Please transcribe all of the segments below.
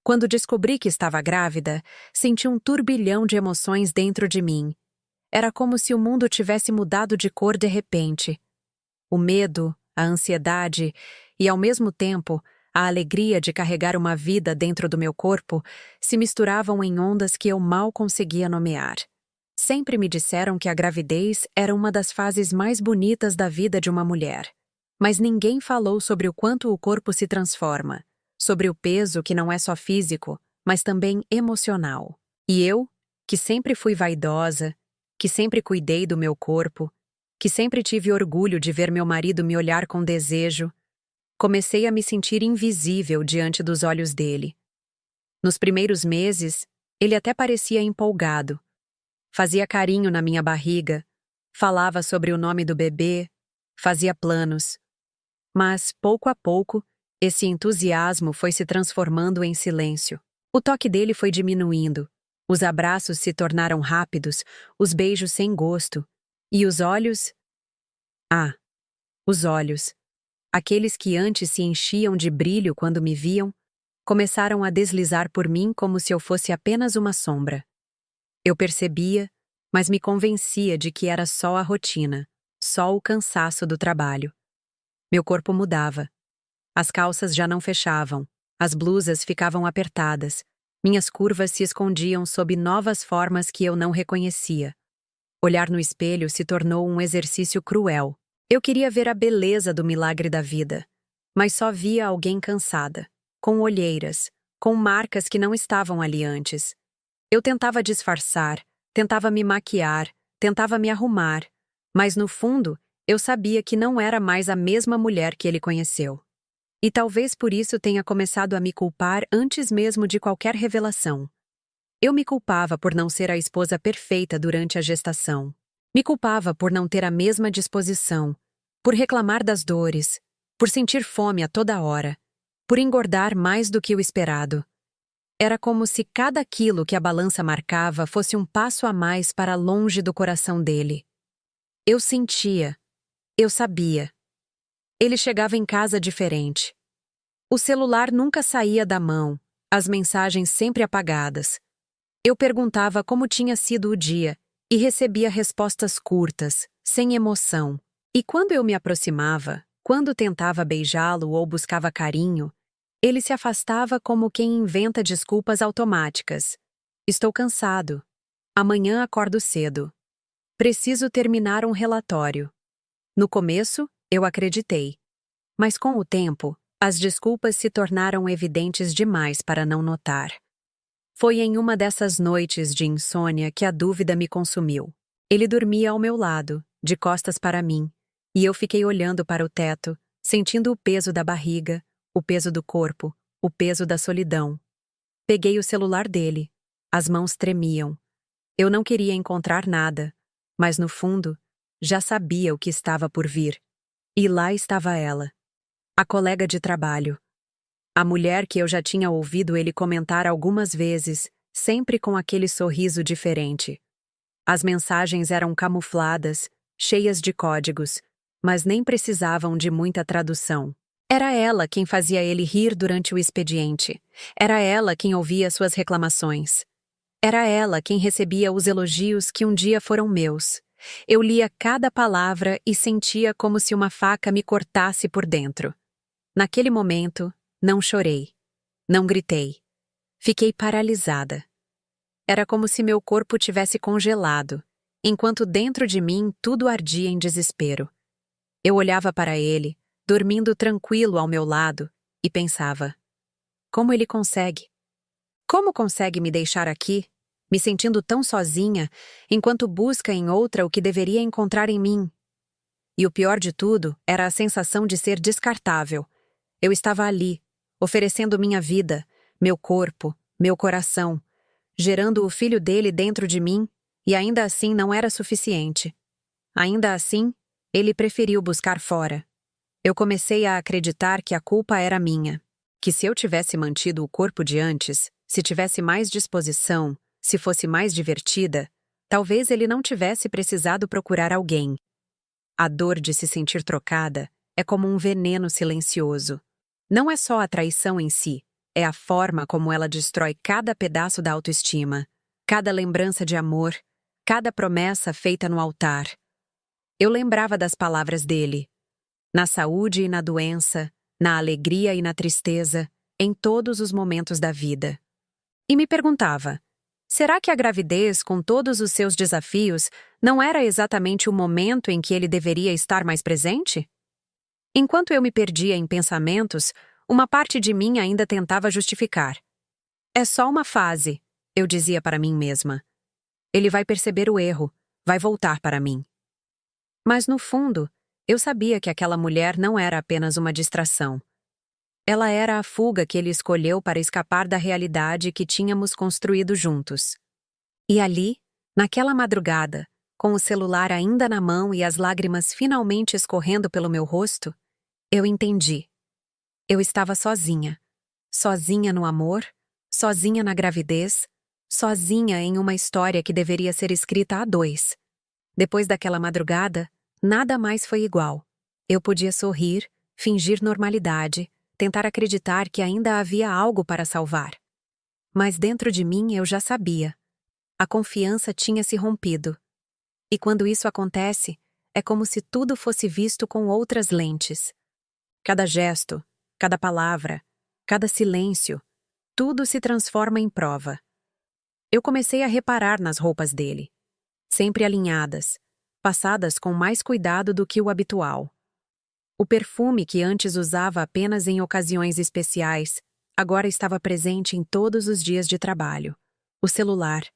Quando descobri que estava grávida, senti um turbilhão de emoções dentro de mim. Era como se o mundo tivesse mudado de cor de repente. O medo, a ansiedade e, ao mesmo tempo, a alegria de carregar uma vida dentro do meu corpo se misturavam em ondas que eu mal conseguia nomear. Sempre me disseram que a gravidez era uma das fases mais bonitas da vida de uma mulher. Mas ninguém falou sobre o quanto o corpo se transforma, sobre o peso que não é só físico, mas também emocional. E eu, que sempre fui vaidosa, que sempre cuidei do meu corpo, que sempre tive orgulho de ver meu marido me olhar com desejo, comecei a me sentir invisível diante dos olhos dele. Nos primeiros meses, ele até parecia empolgado. Fazia carinho na minha barriga, falava sobre o nome do bebê, fazia planos. Mas, pouco a pouco, esse entusiasmo foi se transformando em silêncio. O toque dele foi diminuindo, os abraços se tornaram rápidos, os beijos sem gosto. E os olhos? Ah, os olhos. Aqueles que antes se enchiam de brilho quando me viam, começaram a deslizar por mim como se eu fosse apenas uma sombra. Eu percebia, mas me convencia de que era só a rotina, só o cansaço do trabalho. Meu corpo mudava. As calças já não fechavam, as blusas ficavam apertadas, minhas curvas se escondiam sob novas formas que eu não reconhecia. Olhar no espelho se tornou um exercício cruel. Eu queria ver a beleza do milagre da vida, mas só via alguém cansada, com olheiras, com marcas que não estavam ali antes. Eu tentava disfarçar, tentava me maquiar, tentava me arrumar, mas no fundo, eu sabia que não era mais a mesma mulher que ele conheceu. E talvez por isso tenha começado a me culpar antes mesmo de qualquer revelação. Eu me culpava por não ser a esposa perfeita durante a gestação. Me culpava por não ter a mesma disposição, por reclamar das dores, por sentir fome a toda hora, por engordar mais do que o esperado. Era como se cada quilo que a balança marcava fosse um passo a mais para longe do coração dele. Eu sentia, eu sabia. Ele chegava em casa diferente. O celular nunca saía da mão, as mensagens sempre apagadas. Eu perguntava como tinha sido o dia e recebia respostas curtas, sem emoção. E quando eu me aproximava, quando tentava beijá-lo ou buscava carinho, ele se afastava como quem inventa desculpas automáticas. Estou cansado. Amanhã acordo cedo. Preciso terminar um relatório. No começo, eu acreditei. Mas com o tempo, as desculpas se tornaram evidentes demais para não notar. Foi em uma dessas noites de insônia que a dúvida me consumiu. Ele dormia ao meu lado, de costas para mim, e eu fiquei olhando para o teto, sentindo o peso da barriga, o peso do corpo, o peso da solidão. Peguei o celular dele. As mãos tremiam. Eu não queria encontrar nada, mas no fundo, já sabia o que estava por vir. E lá estava ela, a colega de trabalho. A mulher que eu já tinha ouvido ele comentar algumas vezes, sempre com aquele sorriso diferente. As mensagens eram camufladas, cheias de códigos, mas nem precisavam de muita tradução. Era ela quem fazia ele rir durante o expediente. Era ela quem ouvia suas reclamações. Era ela quem recebia os elogios que um dia foram meus. Eu lia cada palavra e sentia como se uma faca me cortasse por dentro. Naquele momento, não chorei. Não gritei. Fiquei paralisada. Era como se meu corpo tivesse congelado, enquanto dentro de mim tudo ardia em desespero. Eu olhava para ele, dormindo tranquilo ao meu lado, e pensava: como ele consegue? Como consegue me deixar aqui, me sentindo tão sozinha, enquanto busca em outra o que deveria encontrar em mim? E o pior de tudo era a sensação de ser descartável. Eu estava ali, oferecendo minha vida, meu corpo, meu coração, gerando o filho dele dentro de mim, e ainda assim não era suficiente. Ainda assim, ele preferiu buscar fora. Eu comecei a acreditar que a culpa era minha, que se eu tivesse mantido o corpo de antes, se tivesse mais disposição, se fosse mais divertida, talvez ele não tivesse precisado procurar alguém. A dor de se sentir trocada é como um veneno silencioso. Não é só a traição em si, é a forma como ela destrói cada pedaço da autoestima, cada lembrança de amor, cada promessa feita no altar. Eu lembrava das palavras dele. Na saúde e na doença, na alegria e na tristeza, em todos os momentos da vida. E me perguntava, será que a gravidez, com todos os seus desafios, não era exatamente o momento em que ele deveria estar mais presente? Enquanto eu me perdia em pensamentos, uma parte de mim ainda tentava justificar. É só uma fase, eu dizia para mim mesma. Ele vai perceber o erro, vai voltar para mim. Mas no fundo, eu sabia que aquela mulher não era apenas uma distração. Ela era a fuga que ele escolheu para escapar da realidade que tínhamos construído juntos. E ali, naquela madrugada, com o celular ainda na mão e as lágrimas finalmente escorrendo pelo meu rosto, eu entendi. Eu estava sozinha. Sozinha no amor, sozinha na gravidez, sozinha em uma história que deveria ser escrita a dois. Depois daquela madrugada, nada mais foi igual. Eu podia sorrir, fingir normalidade, tentar acreditar que ainda havia algo para salvar. Mas dentro de mim eu já sabia. A confiança tinha se rompido. E quando isso acontece, é como se tudo fosse visto com outras lentes. Cada gesto, cada palavra, cada silêncio, tudo se transforma em prova. Eu comecei a reparar nas roupas dele. Sempre alinhadas, passadas com mais cuidado do que o habitual. O perfume que antes usava apenas em ocasiões especiais, agora estava presente em todos os dias de trabalho. O celular.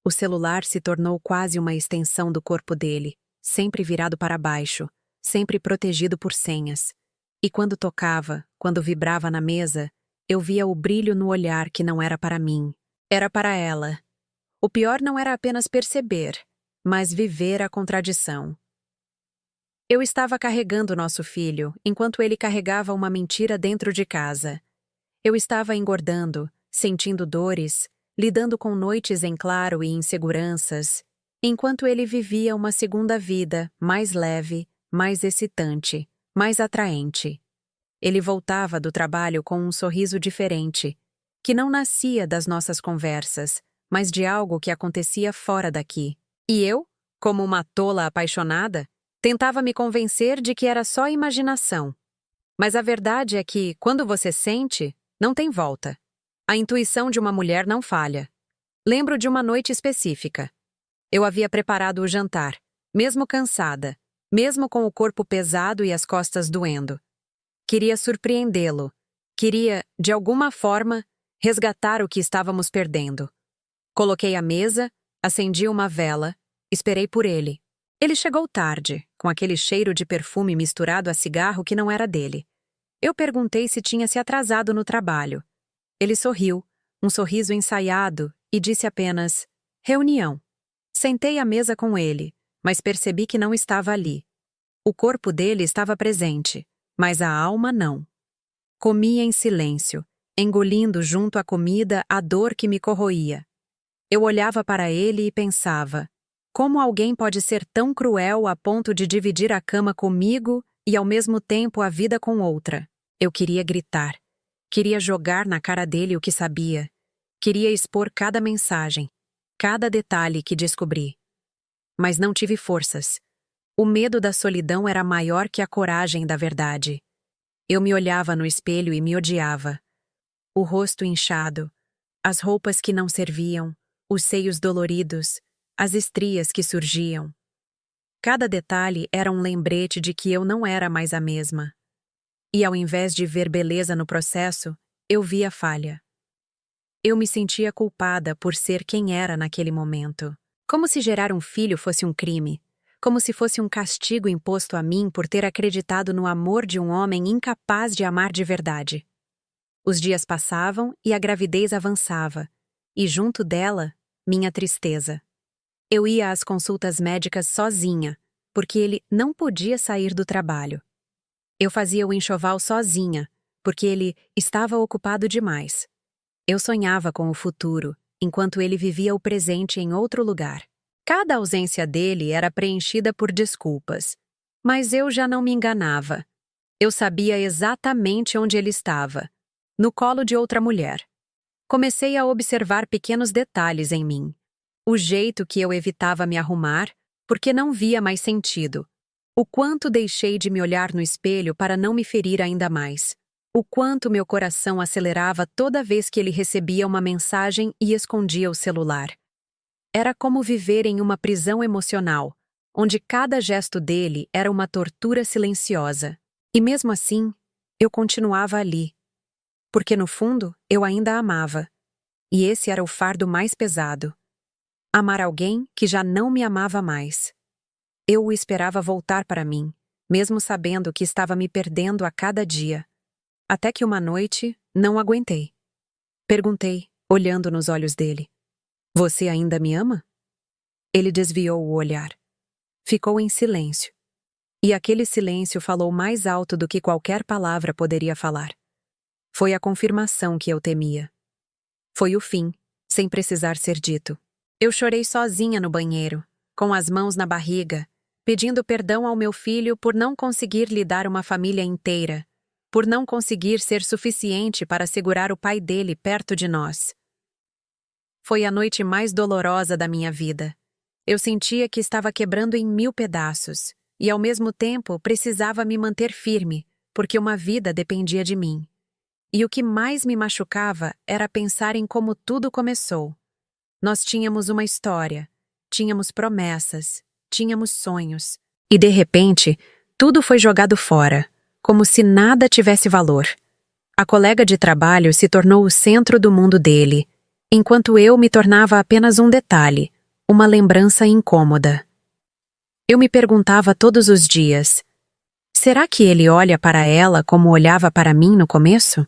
O celular se tornou quase uma extensão do corpo dele, sempre virado para baixo, sempre protegido por senhas. E quando tocava, quando vibrava na mesa, eu via o brilho no olhar que não era para mim, era para ela. O pior não era apenas perceber, mas viver a contradição. Eu estava carregando nosso filho, enquanto ele carregava uma mentira dentro de casa. Eu estava engordando, sentindo dores, lidando com noites em claro e inseguranças, enquanto ele vivia uma segunda vida, mais leve, mais excitante, mais atraente. Ele voltava do trabalho com um sorriso diferente, que não nascia das nossas conversas, mas de algo que acontecia fora daqui. E eu, como uma tola apaixonada, tentava me convencer de que era só imaginação. Mas a verdade é que, quando você sente, não tem volta. A intuição de uma mulher não falha. Lembro de uma noite específica. Eu havia preparado o jantar, mesmo cansada, mesmo com o corpo pesado e as costas doendo. Queria surpreendê-lo. Queria, de alguma forma, resgatar o que estávamos perdendo. Coloquei a mesa, acendi uma vela, esperei por ele. Ele chegou tarde, com aquele cheiro de perfume misturado a cigarro que não era dele. Eu perguntei se tinha se atrasado no trabalho. Ele sorriu, um sorriso ensaiado, e disse apenas, reunião. Sentei à mesa com ele, mas percebi que não estava ali. O corpo dele estava presente, mas a alma não. Comia em silêncio, engolindo junto à comida a dor que me corroía. Eu olhava para ele e pensava, como alguém pode ser tão cruel a ponto de dividir a cama comigo e ao mesmo tempo a vida com outra? Eu queria gritar. Queria jogar na cara dele o que sabia. Queria expor cada mensagem, cada detalhe que descobri. Mas não tive forças. O medo da solidão era maior que a coragem da verdade. Eu me olhava no espelho e me odiava. O rosto inchado, as roupas que não serviam, os seios doloridos, as estrias que surgiam. Cada detalhe era um lembrete de que eu não era mais a mesma. E ao invés de ver beleza no processo, eu via falha. Eu me sentia culpada por ser quem era naquele momento. Como se gerar um filho fosse um crime. Como se fosse um castigo imposto a mim por ter acreditado no amor de um homem incapaz de amar de verdade. Os dias passavam e a gravidez avançava, e junto dela, minha tristeza. Eu ia às consultas médicas sozinha, porque ele não podia sair do trabalho. Eu fazia o enxoval sozinha, porque ele estava ocupado demais. Eu sonhava com o futuro, enquanto ele vivia o presente em outro lugar. Cada ausência dele era preenchida por desculpas, mas eu já não me enganava. Eu sabia exatamente onde ele estava. no colo de outra mulher. Comecei a observar pequenos detalhes em mim. O jeito que eu evitava me arrumar, porque não via mais sentido. O quanto deixei de me olhar no espelho para não me ferir ainda mais. O quanto meu coração acelerava toda vez que ele recebia uma mensagem e escondia o celular. Era como viver em uma prisão emocional, onde cada gesto dele era uma tortura silenciosa. E mesmo assim, eu continuava ali. Porque no fundo, eu ainda a amava. E esse era o fardo mais pesado. Amar alguém que já não me amava mais. Eu o esperava voltar para mim, mesmo sabendo que estava me perdendo a cada dia. Até que uma noite, não aguentei. Perguntei, olhando nos olhos dele: "Você ainda me ama?" Ele desviou o olhar. Ficou em silêncio. E aquele silêncio falou mais alto do que qualquer palavra poderia falar. Foi a confirmação que eu temia. Foi o fim, sem precisar ser dito. Eu chorei sozinha no banheiro, com as mãos na barriga, pedindo perdão ao meu filho por não conseguir lhe dar uma família inteira, por não conseguir ser suficiente para segurar o pai dele perto de nós. Foi a noite mais dolorosa da minha vida. Eu sentia que estava quebrando em 1000 pedaços, e ao mesmo tempo precisava me manter firme, porque uma vida dependia de mim. E o que mais me machucava era pensar em como tudo começou. Nós tínhamos uma história, tínhamos promessas, tínhamos sonhos. E de repente, tudo foi jogado fora, como se nada tivesse valor. A colega de trabalho se tornou o centro do mundo dele, enquanto eu me tornava apenas um detalhe, uma lembrança incômoda. Eu me perguntava todos os dias: será que ele olha para ela como olhava para mim no começo?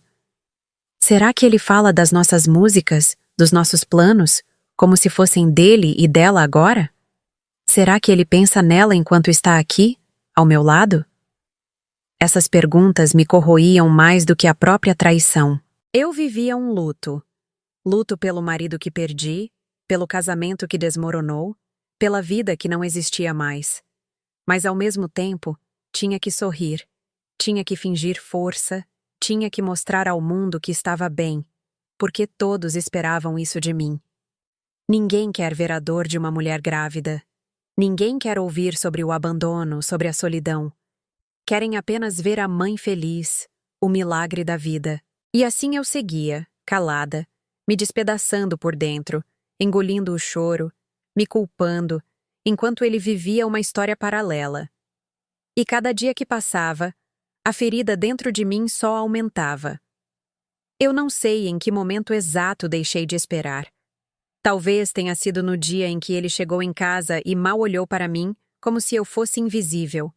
Será que ele fala das nossas músicas, dos nossos planos, como se fossem dele e dela agora? Será que ele pensa nela enquanto está aqui, ao meu lado? Essas perguntas me corroíam mais do que a própria traição. Eu vivia um luto. Luto pelo marido que perdi, pelo casamento que desmoronou, pela vida que não existia mais. Mas ao mesmo tempo, tinha que sorrir, tinha que fingir força, tinha que mostrar ao mundo que estava bem, porque todos esperavam isso de mim. Ninguém quer ver a dor de uma mulher grávida. Ninguém quer ouvir sobre o abandono, sobre a solidão. Querem apenas ver a mãe feliz, o milagre da vida. E assim eu seguia, calada, me despedaçando por dentro, engolindo o choro, me culpando, enquanto ele vivia uma história paralela. E cada dia que passava, a ferida dentro de mim só aumentava. Eu não sei em que momento exato deixei de esperar. Talvez tenha sido no dia em que ele chegou em casa e mal olhou para mim, como se eu fosse invisível.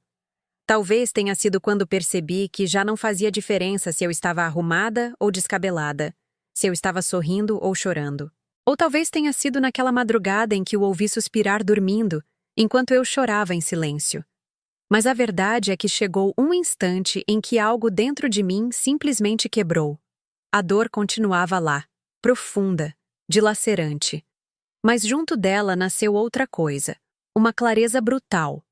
Talvez tenha sido quando percebi que já não fazia diferença se eu estava arrumada ou descabelada, se eu estava sorrindo ou chorando. Ou talvez tenha sido naquela madrugada em que o ouvi suspirar dormindo, enquanto eu chorava em silêncio. Mas a verdade é que chegou um instante em que algo dentro de mim simplesmente quebrou. A dor continuava lá, profunda, dilacerante. Mas junto dela nasceu outra coisa, uma clareza brutal.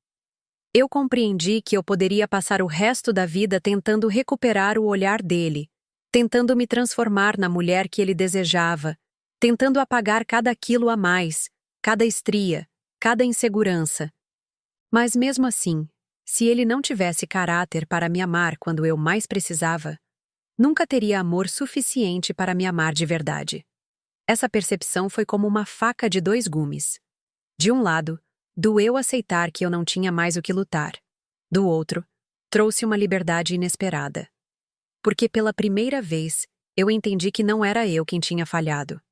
Eu compreendi que eu poderia passar o resto da vida tentando recuperar o olhar dele, tentando me transformar na mulher que ele desejava, tentando apagar cada quilo a mais, cada estria, cada insegurança. Mas mesmo assim, se ele não tivesse caráter para me amar quando eu mais precisava, nunca teria amor suficiente para me amar de verdade. Essa percepção foi como uma faca de 2 gumes. De um lado, doeu aceitar que eu não tinha mais o que lutar. Do outro, trouxe uma liberdade inesperada. Porque pela primeira vez, eu entendi que não era eu quem tinha falhado.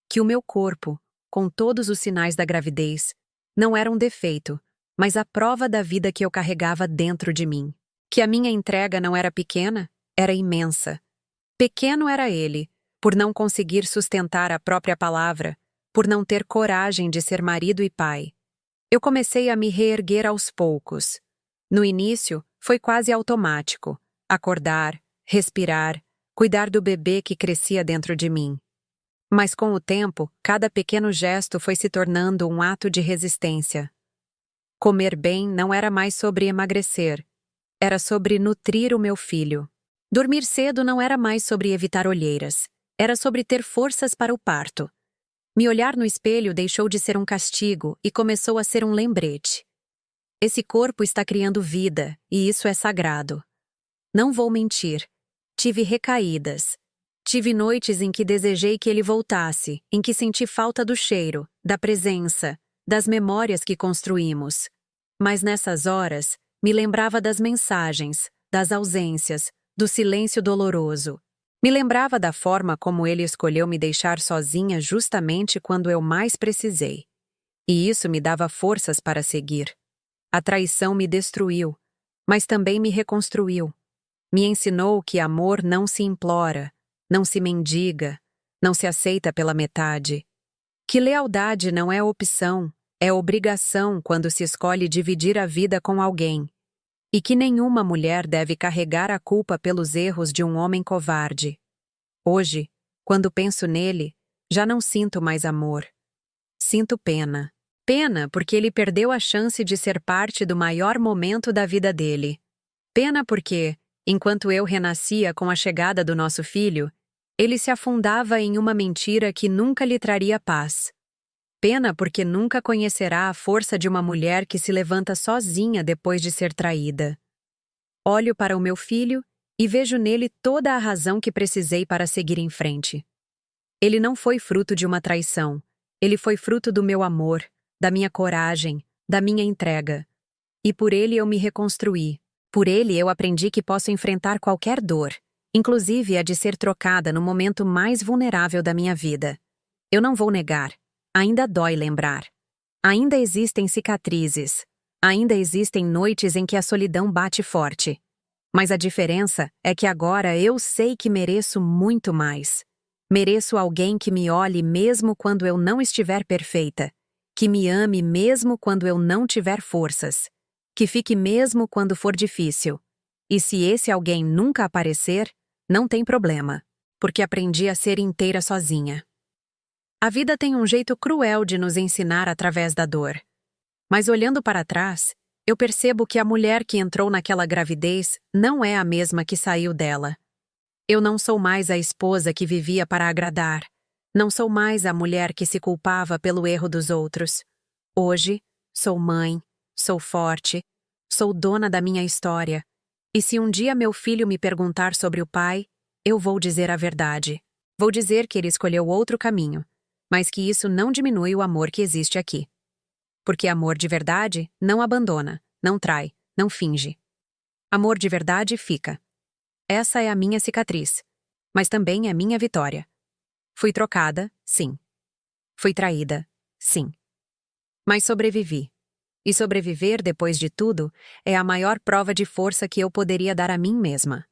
Que o meu corpo, com todos os sinais da gravidez, não era um defeito, mas a prova da vida que eu carregava dentro de mim. Que a minha entrega não era pequena, era imensa. Pequeno era ele, por não conseguir sustentar a própria palavra, por não ter coragem de ser marido e pai. Eu comecei a me reerguer aos poucos. No início, foi quase automático. Acordar, respirar, cuidar do bebê que crescia dentro de mim. Mas com o tempo, cada pequeno gesto foi se tornando um ato de resistência. Comer bem não era mais sobre emagrecer. Era sobre nutrir o meu filho. Dormir cedo não era mais sobre evitar olheiras, era sobre ter forças para o parto. Me olhar no espelho deixou de ser um castigo e começou a ser um lembrete. Esse corpo está criando vida, e isso é sagrado. Não vou mentir. Tive recaídas. Tive noites em que desejei que ele voltasse, em que senti falta do cheiro, da presença, das memórias que construímos. Mas nessas horas, me lembrava das mensagens, das ausências, do silêncio doloroso. Me lembrava da forma como ele escolheu me deixar sozinha justamente quando eu mais precisei. E isso me dava forças para seguir. A traição me destruiu, mas também me reconstruiu. Me ensinou que amor não se implora, não se mendiga, não se aceita pela metade. Que lealdade não é opção, é obrigação quando se escolhe dividir a vida com alguém. E que nenhuma mulher deve carregar a culpa pelos erros de um homem covarde. Hoje, quando penso nele, já não sinto mais amor. Sinto pena. Pena porque ele perdeu a chance de ser parte do maior momento da vida dele. Pena porque, enquanto eu renascia com a chegada do nosso filho, ele se afundava em uma mentira que nunca lhe traria paz. Pena porque nunca conhecerá a força de uma mulher que se levanta sozinha depois de ser traída. Olho para o meu filho e vejo nele toda a razão que precisei para seguir em frente. Ele não foi fruto de uma traição. Ele foi fruto do meu amor, da minha coragem, da minha entrega. E por ele eu me reconstruí. Por ele eu aprendi que posso enfrentar qualquer dor, inclusive a de ser trocada no momento mais vulnerável da minha vida. Eu não vou negar. Ainda dói lembrar. Ainda existem cicatrizes. Ainda existem noites em que a solidão bate forte. Mas a diferença é que agora eu sei que mereço muito mais. Mereço alguém que me olhe mesmo quando eu não estiver perfeita, que me ame mesmo quando eu não tiver forças, que fique mesmo quando for difícil. E se esse alguém nunca aparecer, não tem problema, porque aprendi a ser inteira sozinha. A vida tem um jeito cruel de nos ensinar através da dor. Mas olhando para trás, eu percebo que a mulher que entrou naquela gravidez não é a mesma que saiu dela. Eu não sou mais a esposa que vivia para agradar. Não sou mais a mulher que se culpava pelo erro dos outros. Hoje, sou mãe, sou forte, sou dona da minha história. E se um dia meu filho me perguntar sobre o pai, eu vou dizer a verdade. Vou dizer que ele escolheu outro caminho, mas que isso não diminui o amor que existe aqui. Porque amor de verdade não abandona, não trai, não finge. Amor de verdade fica. Essa é a minha cicatriz, mas também é minha vitória. Fui trocada, sim. Fui traída, sim. Mas sobrevivi. E sobreviver depois de tudo é a maior prova de força que eu poderia dar a mim mesma.